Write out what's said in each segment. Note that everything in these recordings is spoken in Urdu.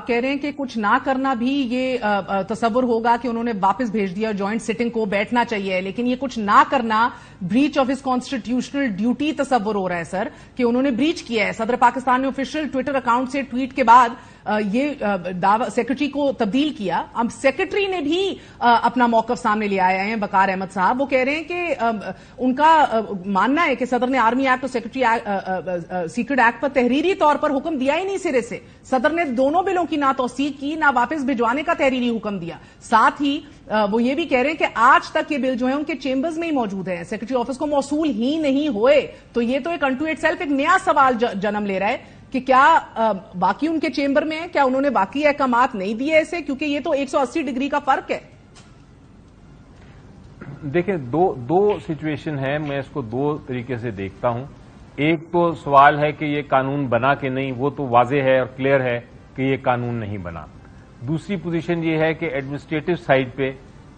آپ کہہ رہے ہیں کہ کچھ نہ کرنا بھی یہ تصور ہوگا کہ انہوں نے واپس بھیج دیا جوائنٹ سٹنگ کو بیٹھنا چاہیے، لیکن یہ کچھ نہ کرنا breach of his constitutional duty تصور ہو رہا ہے سر، کہ انہوں نے بریچ کیا ہے۔ صدر پاکستان نے آفیشیل ٹویٹر اکاؤنٹ سے ٹویٹ کے بعد یہ سیکرٹری کو تبدیل کیا۔ اب سیکرٹری نے بھی اپنا موقف سامنے لے آئے ہیں، وقار احمد صاحب، وہ کہہ رہے ہیں کہ ان کا ماننا ہے کہ صدر نے آرمی ایکٹ اور سیکرٹری سیکرٹ ایکٹ پر تحریری طور پر حکم دیا ہی نہیں سرے سے۔ صدر نے دونوں بلوں کی نہ توثیق کی نہ واپس بھجوانے کا تحریری حکم دیا۔ ساتھ ہی وہ یہ بھی کہہ رہے ہیں کہ آج تک یہ بل جو ہے ان کے چیمبرز میں ہی موجود ہیں، سیکرٹری آفس کو موصول ہی نہیں ہوئے۔ تو یہ تو ایک انٹو اٹ سیلف ایک نیا سوال جنم لے رہا ہے کہ کیا باقی ان کے چیمبر میں ہیں، کیا انہوں نے باقی احکامات نہیں دیے ایسے، کیونکہ یہ تو 180 ڈگری کا فرق ہے۔ دیکھیں دو سچویشن ہے، میں اس کو دو طریقے سے دیکھتا ہوں۔ ایک تو سوال ہے کہ یہ قانون بنا کہ نہیں، وہ تو واضح ہے اور کلیئر ہے کہ یہ قانون نہیں بنا۔ دوسری پوزیشن یہ ہے کہ ایڈمنسٹریٹو سائڈ پہ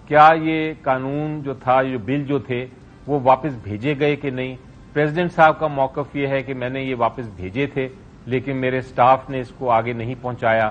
کیا یہ قانون جو تھا، جو بل جو تھے وہ واپس بھیجے گئے کہ نہیں۔ پریزیڈنٹ صاحب کا موقف یہ ہے کہ میں نے یہ واپس بھیجے تھے لیکن میرے سٹاف نے اس کو آگے نہیں پہنچایا۔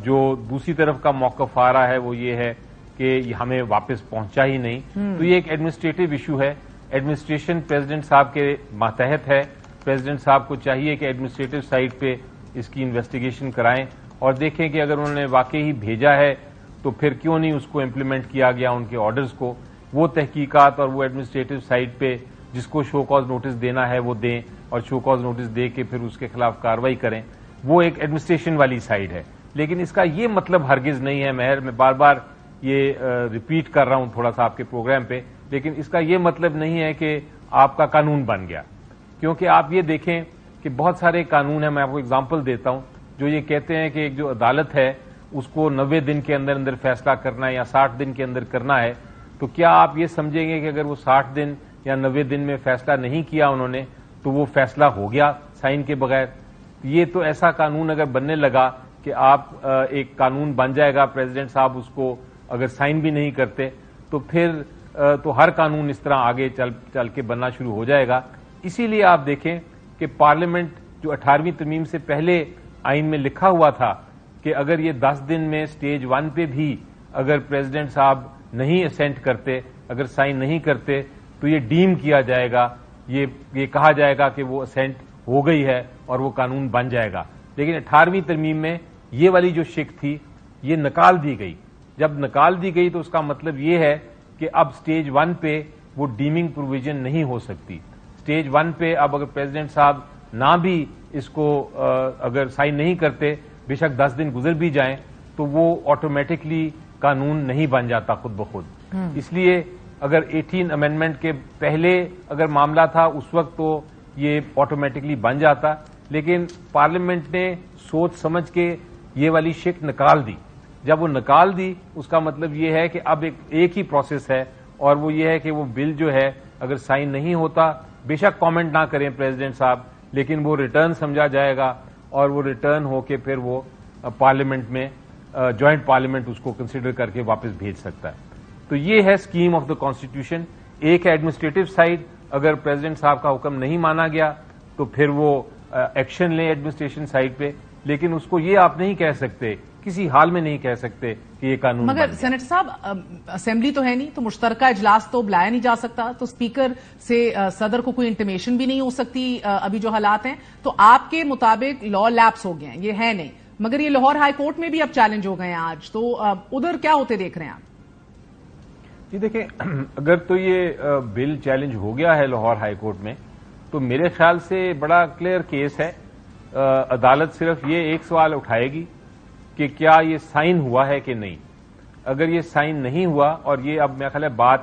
جو دوسری طرف کا موقف آ رہا ہے وہ یہ ہے کہ ہمیں واپس پہنچا ہی نہیں۔ تو یہ ایک ایڈمنسٹریٹو ایشو ہے، ایڈمنسٹریشن پریزیڈنٹ صاحب کے ماتحت ہے۔ پریزیڈنٹ صاحب کو چاہیے کہ ایڈمنسٹریٹو سائڈ پہ اس کی انویسٹیگیشن کرائیں اور دیکھیں کہ اگر انہوں نے واقعی ہی بھیجا ہے تو پھر کیوں نہیں اس کو امپلیمنٹ کیا گیا ان کے آرڈرز کو۔ وہ تحقیقات اور وہ ایڈمنسٹریٹو سائڈ پہ جس کو شو کاز نوٹس دینا ہے وہ دیں اور شو کاز نوٹس دے کے پھر اس کے خلاف کارروائی کریں۔ وہ ایک ایڈمنسٹریشن والی سائڈ ہے، لیکن اس کا یہ مطلب ہرگز نہیں ہے، میں بار بار یہ ریپیٹ کر رہا ہوں تھوڑا سا آپ کے پروگرام پہ، لیکن اس کا یہ مطلب نہیں ہے کہ آپ کا قانون بن گیا۔ کیونکہ آپ یہ دیکھیں کہ بہت سارے قانون ہیں، میں آپ کو اگزامپل دیتا ہوں، جو یہ کہتے ہیں کہ ایک جو عدالت ہے اس کو 90 دن کے اندر اندر فیصلہ کرنا ہے یا 60 دن کے اندر کرنا ہے۔ تو کیا آپ یہ سمجھیں گے کہ اگر وہ 60 دن یا 90 دن میں فیصلہ نہیں کیا انہوں نے تو وہ فیصلہ ہو گیا سائن کے بغیر؟ یہ تو ایسا قانون اگر بننے لگا کہ آپ ایک قانون بن جائے گا، پریزیڈنٹ صاحب اس کو اگر سائن بھی نہیں کرتے تو پھر تو ہر قانون اس طرح آگے چل کے بننا شروع ہو جائے گا۔ اسی لیے آپ دیکھیں کہ پارلیمنٹ جو 18ویں ترمیم سے پہلے آئین میں لکھا ہوا تھا کہ اگر یہ 10 دن میں سٹیج 1 پہ بھی اگر پریزیڈنٹ صاحب نہیں اسینٹ کرتے، اگر سائن نہیں کرتے تو یہ ڈیم کیا جائے گا، یہ کہا جائے گا کہ وہ اسینٹ ہو گئی ہے اور وہ قانون بن جائے گا۔ لیکن 18ویں ترمیم میں یہ والی جو شک تھی یہ نکال دی گئی۔ جب نکال دی گئی تو اس کا مطلب یہ ہے کہ اب سٹیج 1 پہ وہ ڈیمنگ پروویژن نہیں ہو سکتی۔ سٹیج 1 پہ اب اگر پریزیڈنٹ صاحب نہ بھی اس کو اگر سائن نہیں کرتے، بے شک 10 دن گزر بھی جائیں تو وہ آٹومیٹکلی قانون نہیں بن جاتا خود بخود۔ اس لیے اگر 18 امینڈمنٹ کے پہلے اگر معاملہ تھا اس وقت تو یہ آٹومیٹکلی بن جاتا، لیکن پارلیمنٹ نے سوچ سمجھ کے یہ والی شک نکال دی۔ جب وہ نکال دی اس کا مطلب یہ ہے کہ اب ایک ہی پروسیس ہے، اور وہ یہ ہے کہ وہ بل جو ہے اگر سائن نہیں ہوتا، بے شک کامنٹ نہ کریں پریزیڈنٹ صاحب، لیکن وہ ریٹرن سمجھا جائے گا اور وہ ریٹرن ہو کے پھر وہ پارلیمنٹ میں جوائنٹ پارلیمنٹ اس کو کنسیڈر کر کے واپس بھیج سکتا ہے۔ تو یہ ہے اسکیم آف دا کانسٹیٹیوشن۔ ایک ہے ایڈمنسٹریٹو سائڈ، اگر پریزیڈنٹ صاحب کا حکم نہیں مانا گیا تو پھر وہ ایکشن لیں ایڈمنسٹریشن سائڈ پہ، لیکن اس کو یہ آپ نہیں کہہ سکتے، کسی حال میں نہیں کہہ سکتے کہ یہ قانون بن گیا۔ مگر سینیٹر صاحب اسمبلی تو ہے نہیں، تو مشترکہ اجلاس تو بلایا نہیں جا سکتا، تو اسپیکر سے صدر کو کوئی انٹیمیشن بھی نہیں ہو سکتی ابھی جو حالات ہیں، تو آپ کے مطابق لا لیپس ہو گئے ہیں، یہ ہے نہیں، مگر یہ لاہور ہائی کورٹ میں بھی اب چیلنج ہو گئے ہیں آج، تو ادھر کیا ہوتے دیکھ رہے ہیں آپ؟ جی دیکھیں، اگر تو یہ بل چیلنج ہو گیا ہے لاہور ہائی کورٹ میں تو میرے خیال سے بڑا کلیئر کیس ہے۔ عدالت صرف یہ ایک سوال اٹھائے گی کہ کیا یہ سائن ہوا ہے کہ نہیں۔ اگر یہ سائن نہیں ہوا، اور یہ اب میرا خیال ہے بات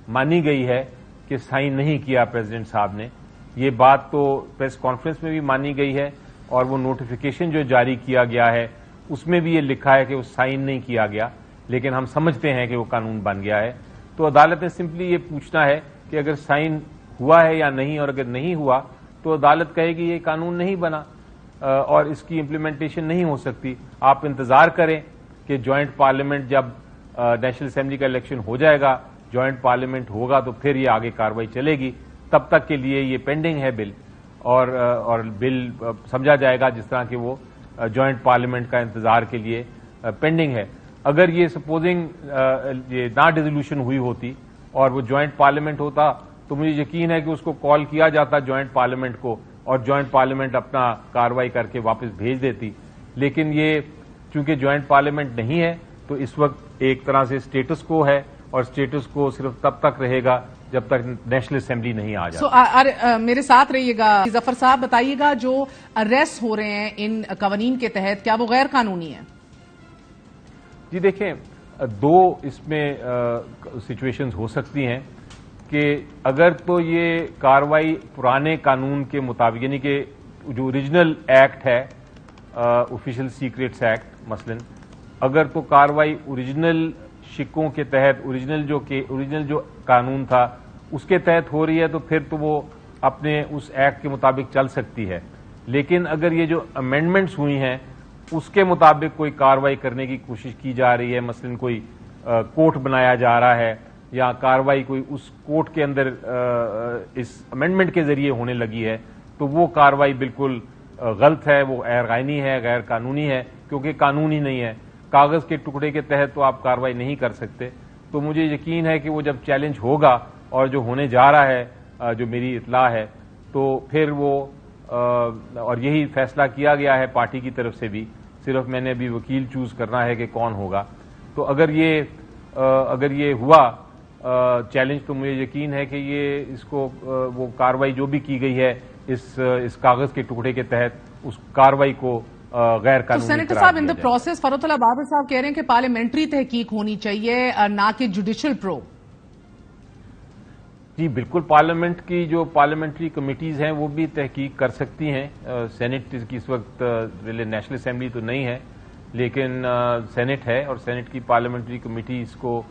مانی گئی ہے کہ سائن نہیں کیا پریزیڈنٹ صاحب نے، یہ بات تو پریس کانفرنس میں بھی مانی گئی ہے اور وہ نوٹیفیکیشن جو جاری کیا گیا ہے اس میں بھی یہ لکھا ہے کہ وہ سائن نہیں کیا گیا، لیکن ہم سمجھتے ہیں کہ وہ قانون بن گیا ہے۔ تو عدالت نے سمپلی یہ پوچھنا ہے کہ اگر سائن ہوا ہے یا نہیں، اور اگر نہیں ہوا تو عدالت کہے گی یہ قانون نہیں بنا اور اس کی امپلیمنٹیشن نہیں ہو سکتی۔ آپ انتظار کریں کہ جوائنٹ پارلیمنٹ جب نیشنل اسمبلی کا الیکشن ہو جائے گا، جوائنٹ پارلیمنٹ ہوگا تو پھر یہ آگے کارروائی چلے گی۔ تب تک کے لیے یہ پینڈنگ ہے بل، اور بل سمجھا جائے گا جس طرح کہ وہ جوائنٹ پارلیمنٹ کا انتظار کے لیے پینڈنگ ہے. اگر یہ سپوزنگ یہ نہ ڈیزولوشن ہوئی ہوتی اور وہ جوائنٹ پارلیمنٹ ہوتا تو مجھے یقین ہے کہ اس کو کال کیا جاتا جوائنٹ پارلیمنٹ کو اور جوائنٹ پارلیمنٹ اپنا کارروائی کر کے واپس بھیج دیتی. لیکن یہ چونکہ جوائنٹ پارلیمنٹ نہیں ہے تو اس وقت ایک طرح سے اسٹیٹس کو ہے اور اسٹیٹس کو صرف تب تک رہے گا جب تک نیشنل اسمبلی نہیں آ جاتی. میرے ساتھ رہیے گا. ظفر صاحب بتائیے گا جو اریسٹ ہو رہے ہیں ان قوانین کے تحت کیا وہ غیر قانونی ہیں؟ جی دیکھیں، دو اس میں سچویشنز ہو سکتی ہیں کہ اگر تو یہ کارروائی پرانے قانون کے مطابق یعنی کہ جو اوریجنل ایکٹ ہے آفیشیل سیکریٹس ایکٹ مثلا، اگر تو کارروائی اوریجنل شکوں کے تحت اوریجنل جو قانون تھا اس کے تحت ہو رہی ہے تو پھر تو وہ اپنے اس ایکٹ کے مطابق چل سکتی ہے. لیکن اگر یہ جو امینڈمنٹس ہوئی ہیں اس کے مطابق کوئی کارروائی کرنے کی کوشش کی جا رہی ہے، مثلا کوئی کورٹ بنایا جا رہا ہے یا کارروائی کوئی اس کورٹ کے اندر اس امینڈمنٹ کے ذریعے ہونے لگی ہے، تو وہ کارروائی بالکل غلط ہے، وہ غیر آئینی ہے، غیر قانونی ہے، کیونکہ قانون ہی نہیں ہے. کاغذ کے ٹکڑے کے تحت تو آپ کارروائی نہیں کر سکتے. تو مجھے یقین ہے کہ وہ جب چیلنج ہوگا اور جو ہونے جا رہا ہے جو میری اطلاع ہے تو پھر وہ اور یہی فیصلہ کیا گیا ہے پارٹی کی طرف سے بھی، صرف میں نے ابھی وکیل چوز کرنا ہے کہ کون ہوگا. تو اگر یہ ہوا چیلنج تو مجھے یقین ہے کہ یہ اس کو وہ کارروائی جو بھی کی گئی ہے اس کاغذ کے ٹکڑے کے تحت اس کارروائی کو غیر قانونی. تو سینیٹر صاحب ان دا پروسیس فرحت اللہ بابر صاحب کہہ رہے ہیں کہ پارلیمنٹری تحقیق ہونی چاہیے نہ کہ جوڈیشل پرو. جی بالکل، پارلیمنٹ کی جو پارلیمنٹری کمیٹیز ہیں وہ بھی تحقیق کر سکتی ہیں. سینٹ کی اس وقت نیشنل اسمبلی تو نہیں ہے لیکن سینٹ ہے اور سینٹ کی پارلیمنٹری کمیٹی اس کو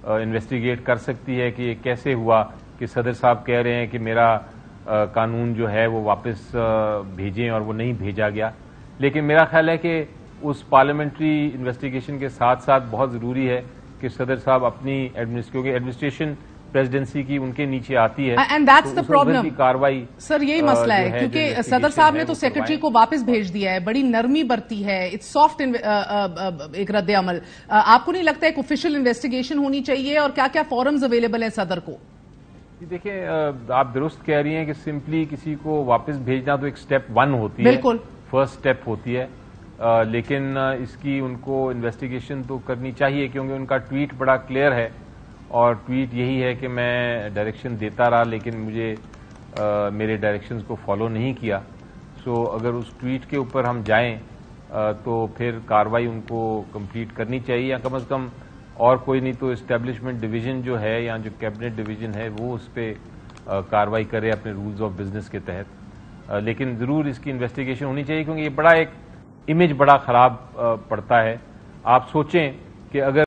انویسٹیگیٹ کر سکتی ہے کہ یہ کیسے ہوا کہ صدر صاحب کہہ رہے ہیں کہ میرا قانون جو ہے وہ واپس بھیجیں اور وہ نہیں بھیجا گیا. لیکن میرا خیال ہے کہ اس پارلیمنٹری انویسٹیگیشن کے ساتھ ساتھ بہت ضروری ہے کہ صدر صاحب اپنی کیونکہ ایڈمنسٹریشن پریزیڈنسی کی ان کے نیچے آتی ہے اینڈ دیٹس دا پرابلم. کاروائی سر یہی مسئلہ ہے کیونکہ صدر صاحب نے تو سیکرٹری کو واپس بھیج دیا ہے، بڑی نرمی برتی ہے، اٹس سافٹ ایک رد عمل. آپ کو نہیں لگتا ایک آفیشیل انویسٹیگیشن ہونی چاہیے اور کیا کیا فورمز اویلیبل ہیں صدر کو؟ دیکھیں آپ درست کہہ رہی ہیں کہ سمپلی کسی کو واپس بھیجنا تو ایک سٹیپ 1 ہوتی ہے، بالکل فرسٹ سٹیپ ہوتی ہے. لیکن اس کی ان کو انویسٹیگیشن تو کرنی چاہیے کیونکہ ان کا ٹویٹ بڑا کلیئر ہے اور ٹویٹ یہی ہے کہ میں ڈائریکشن دیتا رہا لیکن مجھے میرے ڈائریکشنز کو فالو نہیں کیا. سو اگر اس ٹویٹ کے اوپر ہم جائیں تو پھر کارروائی ان کو کمپلیٹ کرنی چاہیے یا کم از کم اور کوئی نہیں تو اسٹیبلشمنٹ ڈویژن جو ہے یا جو کیبنٹ ڈویژن ہے وہ اس پہ کارروائی کرے اپنے رولز آف بزنس کے تحت. لیکن ضرور اس کی انویسٹیگیشن ہونی چاہیے کیونکہ یہ بڑا ایک امیج بڑا خراب پڑتا ہے. آپ سوچیں کہ اگر